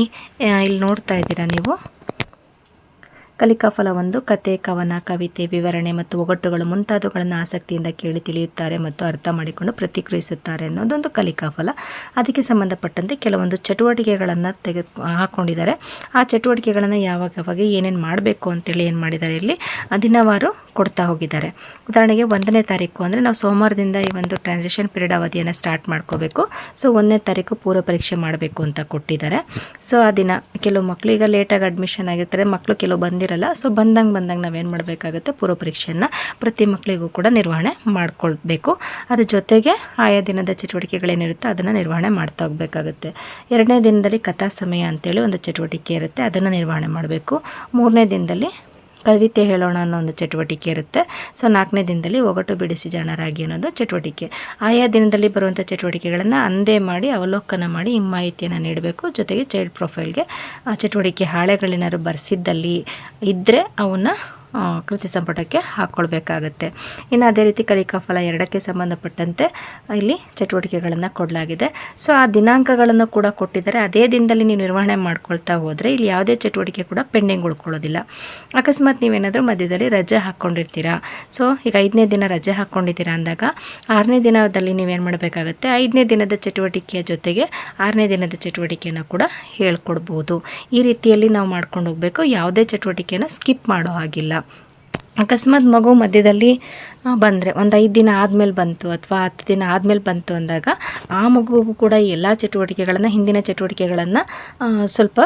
ಇಲ್ಲಿ ನೋಡ್ತಾ ಇದ್ದೀರಾ ನೀವು, ಕಲಿಕಾ ಫಲ 1 ಕತೆ, ಕವನ, ಕವಿತೆ, ವಿವರಣೆ ಮತ್ತು ಒಗಟುಗಳು ಮುಂತಾದವುಗಳನ್ನು ಆಸಕ್ತಿಯಿಂದ ಕೇಳಿ ತಿಳಿಯುತ್ತಾರೆ ಮತ್ತು ಅರ್ಥ ಮಾಡಿಕೊಂಡು ಪ್ರತಿಕ್ರಿಯಿಸುತ್ತಾರೆ ಅನ್ನೋದೊಂದು ಕಲಿಕಾ ಫಲ. ಅದಕ್ಕೆ ಸಂಬಂಧಪಟ್ಟಂತೆ ಕೆಲವೊಂದು ಚಟುವಟಿಕೆಗಳನ್ನು ಹಾಕ್ಕೊಂಡಿದ್ದಾರೆ. ಆ ಚಟುವಟಿಕೆಗಳನ್ನು ಯಾವಾಗ ಏನೇನು ಮಾಡಬೇಕು ಅಂತೇಳಿ ಏನು ಮಾಡಿದ್ದಾರೆ, ಇಲ್ಲಿ ದಿನವಾರು ಕೊಡ್ತಾ ಹೋಗಿದ್ದಾರೆ. ಉದಾಹರಣೆಗೆ 1ನೇ ತಾರೀಕು ಅಂದರೆ ನಾವು ಸೋಮವಾರದಿಂದ ಈ ಒಂದು ಟ್ರಾನ್ಸಿಷನ್ ಪೀರಿಯಡ್ ಅವಧಿಯನ್ನು ಸ್ಟಾರ್ಟ್ ಮಾಡ್ಕೋಬೇಕು. ಸೊ 1ನೇ ತಾರೀಕು ಪೂರ್ವ ಪರೀಕ್ಷೆ ಮಾಡಬೇಕು ಅಂತ ಕೊಟ್ಟಿದ್ದಾರೆ. ಸೊ ಆ ದಿನ ಕೆಲವು ಮಕ್ಕಳು ಈಗ ಲೇಟಾಗಿ ಅಡ್ಮಿಷನ್ ಆಗಿರ್ತಾರೆ, ಮಕ್ಕಳು ಕೆಲವು ಬಂದಿರಲ್ಲ. ಸೊ ಬಂದಂಗೆ ನಾವೇನು ಮಾಡಬೇಕಾಗುತ್ತೆ, ಪೂರ್ವ ಪರೀಕ್ಷೆಯನ್ನು ಪ್ರತಿ ಮಕ್ಕಳಿಗೂ ಕೂಡ ನಿರ್ವಹಣೆ ಮಾಡ್ಕೊಳ್ಬೇಕು. ಅದ್ರ ಜೊತೆಗೆ ಆಯಾ ದಿನದ ಚಟುವಟಿಕೆಗಳೇನಿರುತ್ತೆ ಅದನ್ನು ನಿರ್ವಹಣೆ ಮಾಡ್ತಾ ಹೋಗಬೇಕಾಗುತ್ತೆ. 2ನೇ ದಿನದಲ್ಲಿ ಕಥಾ ಸಮಯ ಅಂತೇಳಿ ಒಂದು ಚಟುವಟಿಕೆ ಇರುತ್ತೆ, ಅದನ್ನು ನಿರ್ವಹಣೆ ಮಾಡಬೇಕು. 3ನೇ ದಿನದಲ್ಲಿ ಕವಿತೆ ಹೇಳೋಣ ಅನ್ನೋ ಒಂದು ಚಟುವಟಿಕೆ ಇರುತ್ತೆ. ಸೊ 4ನೇ ದಿನದಲ್ಲಿ ಒಗಟು ಬಿಡಿಸಿ ಜಾಣರಾಗಿ ಅನ್ನೋದು ಚಟುವಟಿಕೆ. ಆಯಾ ದಿನದಲ್ಲಿ ಬರುವಂಥ ಚಟುವಟಿಕೆಗಳನ್ನು ಅಂದೇ ಮಾಡಿ ಅವಲೋಕನ ಮಾಡಿ ಈ ಮಾಹಿತಿಯನ್ನು ನೀಡಬೇಕು. ಜೊತೆಗೆ ಚೈಲ್ಡ್ ಪ್ರೊಫೈಲ್ಗೆ ಆ ಚಟುವಟಿಕೆ ಹಾಳೆಗಳೇನಾದ್ರು ಬರೆಸಿದ್ದಲ್ಲಿ ಇದ್ದರೆ ಅವನ್ನ ಕೃತಿ ಸಂಪುಟಕ್ಕೆ ಹಾಕ್ಕೊಳ್ಬೇಕಾಗತ್ತೆ. ಇನ್ನು ಅದೇ ರೀತಿ ಕಲಿಕಾ ಫಲ 2ಕ್ಕೆ ಸಂಬಂಧಪಟ್ಟಂತೆ ಇಲ್ಲಿ ಚಟುವಟಿಕೆಗಳನ್ನು ಕೊಡಲಾಗಿದೆ. ಸೊ ಆ ದಿನಾಂಕಗಳನ್ನು ಕೂಡ ಕೊಟ್ಟಿದ್ದಾರೆ. ಅದೇ ದಿನದಲ್ಲಿ ನೀವು ನಿರ್ವಹಣೆ ಮಾಡ್ಕೊಳ್ತಾ ಹೋದರೆ ಇಲ್ಲಿ ಯಾವುದೇ ಚಟುವಟಿಕೆ ಕೂಡ ಪೆಂಡಿಂಗ್ ಉಳ್ಕೊಳ್ಳೋದಿಲ್ಲ. ಅಕಸ್ಮಾತ್ ನೀವೇನಾದರೂ ಮಧ್ಯದಲ್ಲಿ ರಜೆ ಹಾಕ್ಕೊಂಡಿರ್ತೀರಾ, ಸೊ ಈಗ 5ನೇ ದಿನ ರಜೆ ಹಾಕ್ಕೊಂಡಿದ್ದೀರಾ ಅಂದಾಗ 6ನೇ ದಿನದಲ್ಲಿ ನೀವೇನು ಮಾಡಬೇಕಾಗತ್ತೆ, 5ನೇ ದಿನದ ಚಟುವಟಿಕೆಯ ಜೊತೆಗೆ 6ನೇ ದಿನದ ಚಟುವಟಿಕೆಯನ್ನು ಕೂಡ ಹೇಳ್ಕೊಡ್ಬೋದು. ಈ ರೀತಿಯಲ್ಲಿ ನಾವು ಮಾಡ್ಕೊಂಡು ಹೋಗಬೇಕು, ಯಾವುದೇ ಚಟುವಟಿಕೆಯನ್ನು ಸ್ಕಿಪ್ ಮಾಡೋ ಹಾಗಿಲ್ಲ. ಅಕಸ್ಮಾತ್ ಮಗು ಮಧ್ಯದಲ್ಲಿ ಬಂದರೆ ಒಂದು 5 ದಿನ ಆದಮೇಲೆ ಬಂತು ಅಥವಾ 10 ದಿನ ಆದಮೇಲೆ ಬಂತು ಅಂದಾಗ ಆ ಮಗುವಿಗೂ ಕೂಡ ಎಲ್ಲ ಚಟುವಟಿಕೆಗಳನ್ನು, ಹಿಂದಿನ ಚಟುವಟಿಕೆಗಳನ್ನು ಸ್ವಲ್ಪ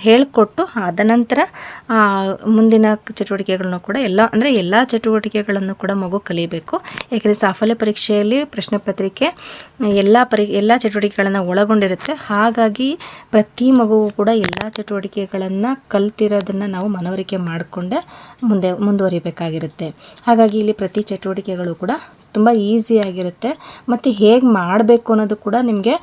ಹೇಳಿಕೊಟ್ಟು ಆದ ನಂತರ ಮುಂದಿನ ಚಟುವಟಿಕೆಗಳನ್ನು ಕೂಡ ಎಲ್ಲ ಚಟುವಟಿಕೆಗಳನ್ನು ಕೂಡ ಮಗು ಕಲಿಯಬೇಕು. ಯಾಕೆಂದರೆ ಸಾಫಲ್ಯ ಪರೀಕ್ಷೆಯಲ್ಲಿ ಪ್ರಶ್ನೆ ಪತ್ರಿಕೆ ಎಲ್ಲ ಚಟುವಟಿಕೆಗಳನ್ನು ಒಳಗೊಂಡಿರುತ್ತೆ. ಹಾಗಾಗಿ ಪ್ರತಿ ಮಗುವು ಕೂಡ ಎಲ್ಲ ಚಟುವಟಿಕೆಗಳನ್ನು ಕಲ್ತಿರೋದನ್ನು ನಾವು ಮನವರಿಕೆ ಮಾಡಿಕೊಂಡೇ ಮುಂದುವರಿಬೇಕಾಗಿರುತ್ತೆ. ಹಾಗಾಗಿ ಇಲ್ಲಿ ಪ್ರತಿ ಚಟುವಟಿಕೆಗಳು ಕೂಡ ತುಂಬ ಈಸಿಯಾಗಿರುತ್ತೆ ಮತ್ತು ಹೇಗೆ ಮಾಡಬೇಕು ಅನ್ನೋದು ಕೂಡ ನಿಮಗೆ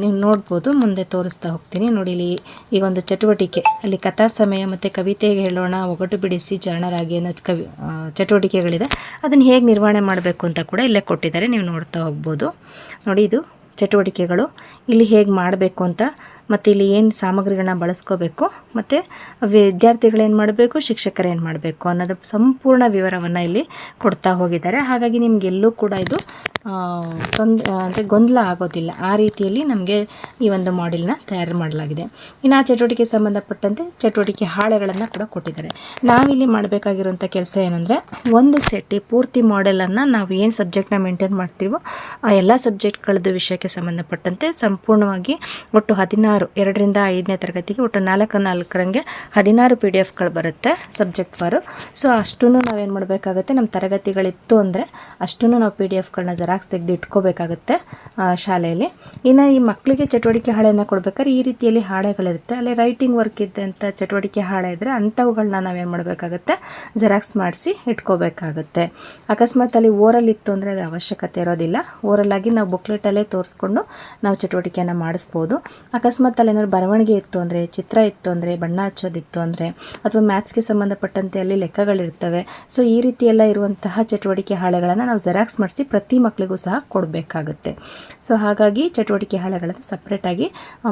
ನೀವು ನೋಡ್ಬೋದು. ಮುಂದೆ ತೋರಿಸ್ತಾ ಹೋಗ್ತೀನಿ ನೋಡಿ. ಇಲ್ಲಿ ಈಗ ಒಂದು ಚಟುವಟಿಕೆ, ಅಲ್ಲಿ ಕಥಾ ಸಮಯ ಮತ್ತು ಕವಿತೆ ಹೇಳೋಣ, ಒಗಟು ಬಿಡಿಸಿ ಜಾಣರಾಗಿ ಅನ್ನೋ ಚಟುವಟಿಕೆಗಳಿದೆ. ಅದನ್ನು ಹೇಗೆ ನಿರ್ವಹಣೆ ಮಾಡಬೇಕು ಅಂತ ಕೂಡ ಇಲ್ಲೇ ಕೊಟ್ಟಿದ್ದಾರೆ, ನೀವು ನೋಡ್ತಾ ಹೋಗ್ಬೋದು. ನೋಡಿ, ಇದು ಚಟುವಟಿಕೆಗಳು, ಇಲ್ಲಿ ಹೇಗೆ ಮಾಡಬೇಕು ಅಂತ, ಮತ್ತು ಇಲ್ಲಿ ಏನು ಸಾಮಗ್ರಿಗಳನ್ನ ಬಳಸ್ಕೋಬೇಕು, ಮತ್ತು ವಿದ್ಯಾರ್ಥಿಗಳೇನು ಮಾಡಬೇಕು, ಶಿಕ್ಷಕರೇನು ಮಾಡಬೇಕು ಅನ್ನೋದು ಸಂಪೂರ್ಣ ವಿವರವನ್ನು ಇಲ್ಲಿ ಕೊಡ್ತಾ ಹೋಗಿದ್ದಾರೆ. ಹಾಗಾಗಿ ನಿಮಗೆಲ್ಲೂ ಕೂಡ ಇದು ಅಂದರೆ ಗೊಂದಲ ಆಗೋದಿಲ್ಲ. ಆ ರೀತಿಯಲ್ಲಿ ನಮಗೆ ಈ ಒಂದು ಮಾಡೆಲ್ನ ತಯಾರು ಮಾಡಲಾಗಿದೆ. ಇನ್ನು ಆ ಚಟುವಟಿಕೆ ಸಂಬಂಧಪಟ್ಟಂತೆ ಚಟುವಟಿಕೆ ಹಾಳೆಗಳನ್ನು ಕೂಡ ಕೊಟ್ಟಿದ್ದಾರೆ. ನಾವಿಲ್ಲಿ ಮಾಡಬೇಕಾಗಿರುವಂಥ ಕೆಲಸ ಏನಂದರೆ, ಒಂದು ಸೆಟ್ಟಿ ಪೂರ್ತಿ ಮಾಡೆಲನ್ನು ನಾವು ಏನು ಸಬ್ಜೆಕ್ಟ್ನ ಮೇಂಟೈನ್ ಮಾಡ್ತೀವೋ ಆ ಎಲ್ಲ ಸಬ್ಜೆಕ್ಟ್ಗಳದ್ದು ವಿಷಯಕ್ಕೆ ಸಂಬಂಧಪಟ್ಟಂತೆ ಸಂಪೂರ್ಣವಾಗಿ ಒಟ್ಟು 16, 2ರಿಂದ 5ನೇ ತರಗತಿಗೆ ಒಟ್ಟು 4ರಂಗೆ 16 PDF ಬರುತ್ತೆ ಸಬ್ಜೆಕ್ಟ್ ವಾರು. ಸೊ ಅಷ್ಟನ್ನು ನಾವೇನು ಮಾಡಬೇಕಾಗುತ್ತೆ, ನಮ್ಮ ತರಗತಿಗಳಿತ್ತು ಅಂದರೆ ಅಷ್ಟನ್ನು ನಾವು PDF ಜೆರಾಕ್ಸ್ ತೆಗೆದು ಇಟ್ಕೋಬೇಕಾಗುತ್ತೆ ಶಾಲೆಯಲ್ಲಿ. ಇನ್ನು ಈ ಮಕ್ಕಳಿಗೆ ಚಟುವಟಿಕೆ ಹಾಳೆಯನ್ನು ಕೊಡಬೇಕಾದ್ರೆ ಈ ರೀತಿಯಲ್ಲಿ ಹಾಳೆಗಳಿರುತ್ತೆ. ಅಲ್ಲಿ ರೈಟಿಂಗ್ ವರ್ಕ್ ಇದ್ದಂಥ ಚಟುವಟಿಕೆ ಹಾಳೆ ಇದ್ದರೆ ಅಂಥವುಗಳನ್ನ ನಾವೇನು ಮಾಡಬೇಕಾಗುತ್ತೆ, ಜೆರಾಕ್ಸ್ ಮಾಡಿಸಿ ಇಟ್ಕೋಬೇಕಾಗುತ್ತೆ. ಅಕಸ್ಮಾತ್ ಅಲ್ಲಿ ಓರಲ್ ಇತ್ತು ಅಂದರೆ ಅದು ಅವಶ್ಯಕತೆ ಇರೋದಿಲ್ಲ. ಓರಲ್ಲಾಗಿ ನಾವು ಬುಕ್ಲೆಟಲ್ಲೇ ತೋರಿಸ್ಕೊಂಡು ನಾವು ಚಟುವಟಿಕೆಯನ್ನು ಮಾಡಿಸ್ಬೋದು. ಅಕಸ್ಮಾತ್ ಅಲ್ಲಿ ಏನಾದ್ರು ಬರವಣಿಗೆ ಇತ್ತು ಅಂದರೆ, ಚಿತ್ರ ಇತ್ತು ಅಂದರೆ, ಬಣ್ಣ ಹಚ್ಚೋದಿತ್ತು ಅಂದರೆ, ಅಥವಾ ಮ್ಯಾಥ್ಸ್ಗೆ ಸಂಬಂಧಪಟ್ಟಂತೆ ಅಲ್ಲಿ ಲೆಕ್ಕಗಳಿರ್ತವೆ. ಸೊ ಈ ರೀತಿ ಎಲ್ಲ ಇರುವಂತಹ ಚಟುವಟಿಕೆ ಹಾಳೆಗಳನ್ನು ನಾವು ಜೆರಾಕ್ಸ್ ಮಾಡಿಸಿ ಪ್ರತಿ ಮಕ್ಕಳಿಗೆ ಮಕ್ಕಳಿಗೂ ಸಹ ಕೊಡಬೇಕಾಗುತ್ತೆ. ಸೊ ಹಾಗಾಗಿ ಚಟುವಟಿಕೆ ಹಾಳೆಗಳನ್ನು ಸಪ್ರೇಟಾಗಿ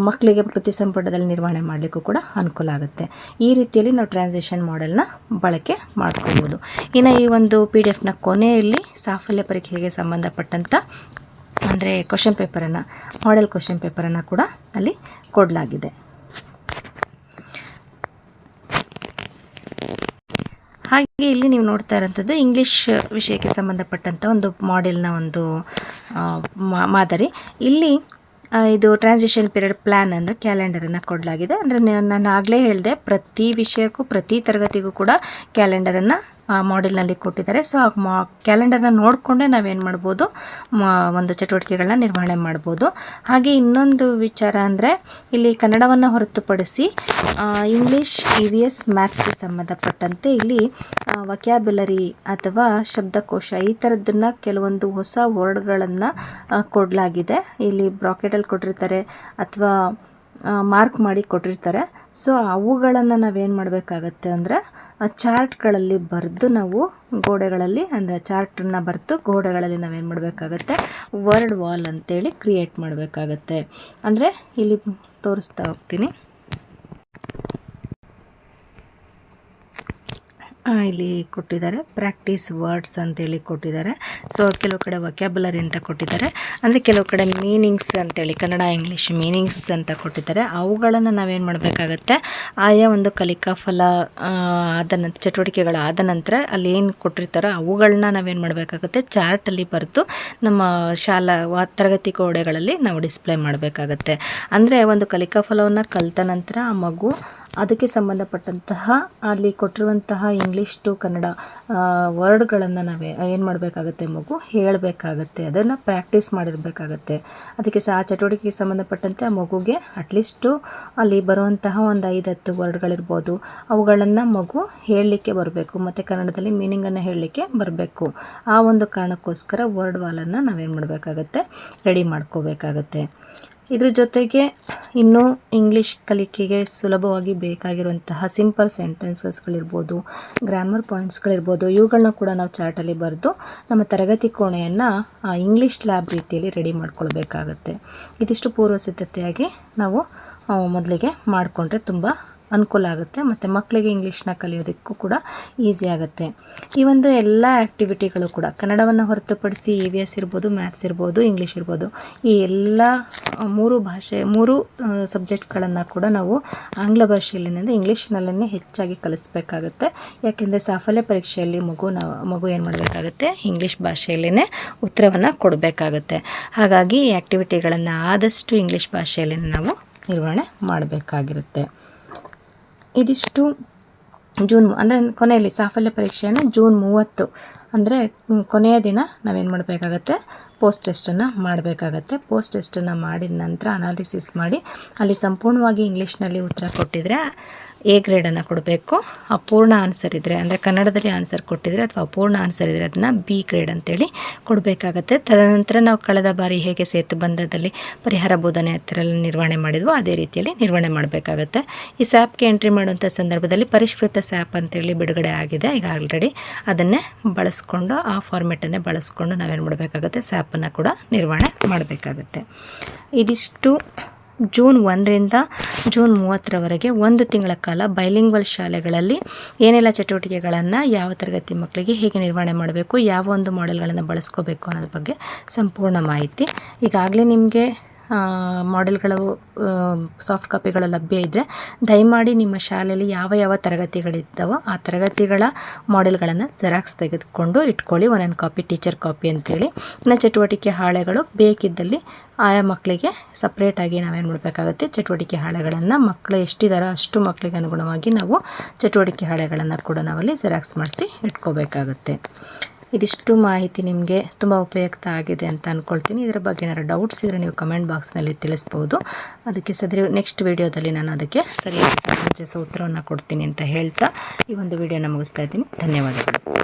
ಮಕ್ಕಳಿಗೆ ಪ್ರತಿ ಸಂಪುಟದಲ್ಲಿ ನಿರ್ವಹಣೆ ಮಾಡಲಿಕ್ಕೂ ಕೂಡ ಅನುಕೂಲ ಆಗುತ್ತೆ. ಈ ರೀತಿಯಲ್ಲಿ ನಾವು ಟ್ರಾನ್ಸಿಷನ್ ಮಾಡೆಲ್ನ ಬಳಕೆ ಮಾಡ್ಕೋಬೋದು. ಇನ್ನು ಈ ಒಂದು PDF ಕೊನೆಯಲ್ಲಿ ಸಾಫಲ್ಯ ಪರೀಕ್ಷೆಗೆ ಸಂಬಂಧಪಟ್ಟಂಥ ಅಂದರೆ ಮಾಡೆಲ್ ಕ್ವಶನ್ ಪೇಪರನ್ನು ಕೂಡ ಅಲ್ಲಿ ಕೊಡಲಾಗಿದೆ. ಹಾಗೆ ಇಲ್ಲಿ ನೀವು ನೋಡ್ತಾ ಇರೋಂಥದ್ದು ಇಂಗ್ಲೀಷ್ ವಿಷಯಕ್ಕೆ ಸಂಬಂಧಪಟ್ಟಂಥ ಒಂದು ಮಾಡೆಲ್ನ ಒಂದು ಮಾದರಿ. ಇಲ್ಲಿ ಇದು ಟ್ರಾನ್ಸಿಷನ್ ಪೀರಿಯಡ್ ಪ್ಲ್ಯಾನ್ ಅಂದರೆ ಕ್ಯಾಲೆಂಡರನ್ನು ಕೊಡಲಾಗಿದೆ. ಅಂದರೆ ನಾನು ಆಗಲೇ ಹೇಳಿದೆ, ಪ್ರತಿ ವಿಷಯಕ್ಕೂ ಪ್ರತಿ ತರಗತಿಗೂ ಕೂಡ ಕ್ಯಾಲೆಂಡರನ್ನು ಮಾಡೆಲ್ನಲ್ಲಿ ಕೊಟ್ಟಿದ್ದಾರೆ. ಸೊ ಆ ಕ್ಯಾಲೆಂಡರ್ನ ನೋಡಿಕೊಂಡೇ ನಾವೇನು ಮಾಡ್ಬೋದು, ಒಂದು ಚಟುವಟಿಕೆಗಳನ್ನ ನಿರ್ವಹಣೆ ಮಾಡ್ಬೋದು. ಹಾಗೆ ಇನ್ನೊಂದು ವಿಚಾರ ಅಂದರೆ ಇಲ್ಲಿ ಕನ್ನಡವನ್ನು ಹೊರತುಪಡಿಸಿ ಇಂಗ್ಲೀಷ್, EVS, ಮ್ಯಾಥ್ಸ್ಗೆ ಸಂಬಂಧಪಟ್ಟಂತೆ ಇಲ್ಲಿ ವೊಕ್ಯಾಬ್ಯುಲರಿ ಅಥವಾ ಶಬ್ದಕೋಶ ಈ ಥರದ್ದನ್ನು ಕೆಲವೊಂದು ಹೊಸ ವರ್ಡ್ಗಳನ್ನು ಕೊಡಲಾಗಿದೆ. ಇಲ್ಲಿ ಬ್ರಾಕೆಟಲ್ಲಿ ಕೊಟ್ಟಿರ್ತಾರೆ ಅಥವಾ ಮಾರ್ಕ್ ಮಾಡಿ ಕೊಟ್ಟಿರ್ತಾರೆ. ಸೊ ಅವುಗಳನ್ನು ನಾವೇನು ಮಾಡಬೇಕಾಗತ್ತೆ ಅಂದರೆ ಚಾರ್ಟ್ಗಳಲ್ಲಿ ಬರೆದು ನಾವು ಗೋಡೆಗಳಲ್ಲಿ, ಅಂದರೆ ಚಾರ್ಟನ್ನು ಬರೆದು ಗೋಡೆಗಳಲ್ಲಿ ನಾವೇನು ಮಾಡಬೇಕಾಗತ್ತೆ, ವರ್ಡ್ ವಾಲ್ ಅಂತೇಳಿ ಕ್ರಿಯೇಟ್ ಮಾಡಬೇಕಾಗತ್ತೆ. ಅಂದರೆ ಇಲ್ಲಿ ತೋರಿಸ್ತಾ ಹೋಗ್ತೀನಿ. ಇಲ್ಲಿ ಕೊಟ್ಟಿದ್ದಾರೆ ಪ್ರಾಕ್ಟೀಸ್ ವರ್ಡ್ಸ್ ಅಂತೇಳಿ ಕೊಟ್ಟಿದ್ದಾರೆ. ಸೊ ಕೆಲವು ಕಡೆ ವೊಕ್ಯಾಬ್ಯುಲರಿ ಅಂತ ಕೊಟ್ಟಿದ್ದಾರೆ, ಅಂದರೆ ಕೆಲವು ಕಡೆ ಮೀನಿಂಗ್ಸ್ ಅಂತೇಳಿ ಕನ್ನಡ ಇಂಗ್ಲೀಷ್ ಮೀನಿಂಗ್ಸ್ ಅಂತ ಕೊಟ್ಟಿದ್ದಾರೆ. ಅವುಗಳನ್ನು ನಾವೇನು ಮಾಡಬೇಕಾಗತ್ತೆ, ಆಯಾ ಒಂದು ಕಲಿಕಾ ಫಲ ಚಟುವಟಿಕೆಗಳಾದ ನಂತರ ಅಲ್ಲಿ ಏನು ಕೊಟ್ಟಿರ್ತಾರೋ ಅವುಗಳನ್ನ ನಾವೇನು ಮಾಡಬೇಕಾಗತ್ತೆ, ಚಾರ್ಟಲ್ಲಿ ಬರೆದು ನಮ್ಮ ತರಗತಿ ಗೋಡೆಗಳಲ್ಲಿ ನಾವು ಡಿಸ್ಪ್ಲೇ ಮಾಡಬೇಕಾಗತ್ತೆ. ಅಂದರೆ ಒಂದು ಕಲಿಕಾ ಫಲವನ್ನು ಕಲಿತ ನಂತರ ಆ ಮಗು ಅದಕ್ಕೆ ಸಂಬಂಧಪಟ್ಟಂತಹ ಅಲ್ಲಿ ಕೊಟ್ಟಿರುವಂತಹ ಇಂಗ್ಲೀಷ್ ಟು ಕನ್ನಡ ವರ್ಡ್ಗಳನ್ನು ನಾವೇ ಏನು ಮಾಡಬೇಕಾಗತ್ತೆ, ಮಗು ಹೇಳಬೇಕಾಗತ್ತೆ, ಅದನ್ನು ಪ್ರಾಕ್ಟೀಸ್ ಮಾಡಿರಬೇಕಾಗತ್ತೆ. ಅದಕ್ಕೆ ಆ ಚಟುವಟಿಕೆಗೆ ಸಂಬಂಧಪಟ್ಟಂತೆ ಆ ಮಗುಗೆ ಅಟ್ಲೀಸ್ಟು ಅಲ್ಲಿ ಬರುವಂತಹ ಒಂದು 5-10 ವರ್ಡ್ಗಳಿರ್ಬೋದು, ಅವುಗಳನ್ನು ಮಗು ಹೇಳಲಿಕ್ಕೆ ಬರಬೇಕು ಮತ್ತು ಕನ್ನಡದಲ್ಲಿ ಮೀನಿಂಗನ್ನು ಹೇಳಲಿಕ್ಕೆ ಬರಬೇಕು. ಆ ಒಂದು ಕಾರಣಕ್ಕೋಸ್ಕರ ವರ್ಡ್ ವಾಲನ್ನು ನಾವೇನು ಮಾಡಬೇಕಾಗತ್ತೆ, ರೆಡಿ ಮಾಡ್ಕೋಬೇಕಾಗತ್ತೆ. ಇದ್ರ ಜೊತೆಗೆ ಇನ್ನೂ ಇಂಗ್ಲೀಷ್ ಕಲಿಕೆಗೆ ಸುಲಭವಾಗಿ ಬೇಕಾಗಿರುವಂತಹ ಸಿಂಪಲ್ ಸೆಂಟೆನ್ಸಸ್ಗಳಿರ್ಬೋದು, ಗ್ರಾಮರ್ ಪಾಯಿಂಟ್ಸ್ಗಳಿರ್ಬೋದು, ಇವುಗಳನ್ನ ಕೂಡ ನಾವು ಚಾರ್ಟಲ್ಲಿ ಬರೆದು ನಮ್ಮ ತರಗತಿ ಕೋಣೆಯನ್ನು ಇಂಗ್ಲೀಷ್ ಲ್ಯಾಬ್ ರೀತಿಯಲ್ಲಿ ರೆಡಿ ಮಾಡ್ಕೊಳ್ಬೇಕಾಗತ್ತೆ. ಇದಿಷ್ಟು ಪೂರ್ವ ಸಿದ್ಧತೆಯಾಗಿ ನಾವು ಮೊದಲಿಗೆ ಮಾಡಿಕೊಂಡ್ರೆ ತುಂಬ ಅನುಕೂಲ ಆಗುತ್ತೆ ಮತ್ತು ಮಕ್ಕಳಿಗೆ ಇಂಗ್ಲೀಷ್ನ ಕಲಿಯೋದಕ್ಕೂ ಕೂಡ ಈಸಿ ಆಗುತ್ತೆ. ಈ ಒಂದು ಎಲ್ಲ ಆ್ಯಕ್ಟಿವಿಟಿಗಳು ಕೂಡ ಕನ್ನಡವನ್ನು ಹೊರತುಪಡಿಸಿ EVS ಇರ್ಬೋದು, ಮ್ಯಾಥ್ಸ್ ಇರ್ಬೋದು, ಇಂಗ್ಲೀಷ್ ಇರ್ಬೋದು, ಈ ಎಲ್ಲ ಮೂರು ಸಬ್ಜೆಕ್ಟ್ಗಳನ್ನು ಕೂಡ ನಾವು ಆಂಗ್ಲ ಭಾಷೆಯಲ್ಲಿ ಅಂದರೆ ಇಂಗ್ಲೀಷ್ನಲ್ಲೇ ಹೆಚ್ಚಾಗಿ ಕಲಿಸ್ಬೇಕಾಗತ್ತೆ. ಯಾಕೆಂದರೆ ಸಾಫಲ್ಯ ಪರೀಕ್ಷೆಯಲ್ಲಿ ಮಗು ಏನು ಮಾಡಬೇಕಾಗತ್ತೆ, ಇಂಗ್ಲೀಷ್ ಭಾಷೆಯಲ್ಲೇ ಉತ್ತರವನ್ನು ಕೊಡಬೇಕಾಗತ್ತೆ. ಹಾಗಾಗಿ ಈ ಆ್ಯಕ್ಟಿವಿಟಿಗಳನ್ನು ಆದಷ್ಟು ಇಂಗ್ಲೀಷ್ ಭಾಷೆಯಲ್ಲಿ ನಾವು ನಿರ್ವಹಣೆ ಮಾಡಬೇಕಾಗಿರುತ್ತೆ. ಇದಿಷ್ಟು ಜೂನ್ ಅಂದರೆ ಕೊನೆಯಲ್ಲಿ ಸಾಫಲ್ಯ ಪರೀಕ್ಷೆಯನ್ನು ಜೂನ್ 30 ಅಂದರೆ ಕೊನೆಯ ದಿನ ನಾವೇನು ಮಾಡಬೇಕಾಗತ್ತೆ, ಪೋಸ್ಟ್ ಟೆಸ್ಟನ್ನು ಮಾಡಬೇಕಾಗತ್ತೆ. ಪೋಸ್ಟ್ ಟೆಸ್ಟನ್ನು ಮಾಡಿದ ನಂತರ ಅನಾಲಿಸಿಸ್ ಮಾಡಿ ಅಲ್ಲಿ ಸಂಪೂರ್ಣವಾಗಿ ಇಂಗ್ಲೀಷ್ನಲ್ಲಿ ಉತ್ತರ ಕೊಟ್ಟಿದ್ರೆ A ಗ್ರೇಡನ್ನು ಕೊಡಬೇಕು. ಅಪೂರ್ಣ ಆನ್ಸರ್ ಇದ್ದರೆ, ಅಂದರೆ ಕನ್ನಡದಲ್ಲಿ ಆನ್ಸರ್ ಕೊಟ್ಟಿದ್ರೆ ಅಥವಾ ಅಪೂರ್ಣ ಆನ್ಸರ್ ಇದ್ದರೆ ಅದನ್ನು B ಗ್ರೇಡ್ ಅಂತೇಳಿ ಕೊಡಬೇಕಾಗತ್ತೆ. ತದನಂತರ ನಾವು ಕಳೆದ ಬಾರಿ ಹೇಗೆ ಸೇತುಬಂಧದಲ್ಲಿ ಪರಿಹಾರ ಬೋಧನೆ ಹತ್ತಿರ ನಿರ್ವಹಣೆ ಮಾಡಿದ್ವೋ ಅದೇ ರೀತಿಯಲ್ಲಿ ನಿರ್ವಹಣೆ ಮಾಡಬೇಕಾಗತ್ತೆ. ಈ ಸ್ಯಾಪ್ಗೆ ಎಂಟ್ರಿ ಮಾಡುವಂಥ ಸಂದರ್ಭದಲ್ಲಿ ಪರಿಷ್ಕೃತ ಸ್ಯಾಪ್ ಅಂತೇಳಿ ಬಿಡುಗಡೆ ಆಗಿದೆ ಈಗ ಆಲ್ರೆಡಿ. ಅದನ್ನೇ ಬಳಸ್ಕೊಂಡು ಆ ಫಾರ್ಮೆಟನ್ನೇ ಬಳಸ್ಕೊಂಡು ನಾವೇನು ಮಾಡಬೇಕಾಗತ್ತೆ, ಸ್ಯಾಪನ್ನು ಕೂಡ ನಿರ್ವಹಣೆ ಮಾಡಬೇಕಾಗತ್ತೆ. ಇದಿಷ್ಟು ಜೂನ್ 1ರಿಂದ ಜೂನ್ 30ರವರೆಗೆ 1 ತಿಂಗಳ ಕಾಲ ಬೈಲಿಂಗ್ವಲ್ ಶಾಲೆಗಳಲ್ಲಿ ಏನೆಲ್ಲ ಚಟುವಟಿಕೆಗಳನ್ನು ಯಾವ ತರಗತಿ ಮಕ್ಕಳಿಗೆ ಹೇಗೆ ನಿರ್ವಹಣೆ ಮಾಡಬೇಕು, ಯಾವ ಒಂದು ಮಾಡೆಲ್ಗಳನ್ನು ಬಳಸ್ಕೋಬೇಕು ಅನ್ನೋದ್ರ ಬಗ್ಗೆ ಸಂಪೂರ್ಣ ಮಾಹಿತಿ. ಈಗಾಗಲೇ ನಿಮಗೆ ಮಾಡೆಲ್ಗಳು ಸಾಫ್ಟ್ ಕಾಪಿಗಳು ಲಭ್ಯ ಇದ್ದರೆ ದಯಮಾಡಿ ನಿಮ್ಮ ಶಾಲೆಯಲ್ಲಿ ಯಾವ ತರಗತಿಗಳಿದ್ದಾವೋ ಆ ತರಗತಿಗಳ ಮಾಡೆಲ್ಗಳನ್ನು ಜೆರಾಕ್ಸ್ ತೆಗೆದುಕೊಂಡು ಇಟ್ಕೊಳ್ಳಿ, ಒಂದೊಂದು ಕಾಪಿ ಟೀಚರ್ ಕಾಪಿ ಅಂತೇಳಿ. ಇನ್ನು ಚಟುವಟಿಕೆ ಹಾಳೆಗಳು ಬೇಕಿದ್ದಲ್ಲಿ ಆಯಾ ಮಕ್ಕಳಿಗೆ ಸಪ್ರೇಟಾಗಿ ನಾವೇನು ಮಾಡಬೇಕಾಗುತ್ತೆ, ಚಟುವಟಿಕೆ ಹಾಳೆಗಳನ್ನು ಮಕ್ಕಳು ಎಷ್ಟಿದ್ದಾರೋ ಅಷ್ಟು ಮಕ್ಕಳಿಗೆ ಅನುಗುಣವಾಗಿ ನಾವು ಚಟುವಟಿಕೆ ಹಾಳೆಗಳನ್ನು ಕೂಡ ನಾವಲ್ಲಿ ಜೆರಾಕ್ಸ್ ಮಾಡಿಸಿ ಇಟ್ಕೋಬೇಕಾಗುತ್ತೆ. ಇದಿಷ್ಟು ಮಾಹಿತಿ ನಿಮಗೆ ತುಂಬ ಉಪಯುಕ್ತ ಆಗಿದೆ ಅಂತ ಅಂದ್ಕೊಳ್ತೀನಿ. ಇದರ ಬಗ್ಗೆ ಏನಾದ್ರು ಡೌಟ್ಸ್ ಇದ್ದರೆ ನೀವು ಕಮೆಂಟ್ ಬಾಕ್ಸ್ನಲ್ಲಿ ತಿಳಿಸ್ಬೋದು. ಅದಕ್ಕೆ ನೆಕ್ಸ್ಟ್ ವಿಡಿಯೋದಲ್ಲಿ ನಾನು ಅದಕ್ಕೆ ಸರಿಯಾದ ಸಮಂಜಸ ಉತ್ತರವನ್ನು ಕೊಡ್ತೀನಿ ಅಂತ ಹೇಳ್ತಾ ಈ ಒಂದು ವಿಡಿಯೋನ ಮುಗಿಸ್ತಾ ಇದ್ದೀನಿ. ಧನ್ಯವಾದಗಳು.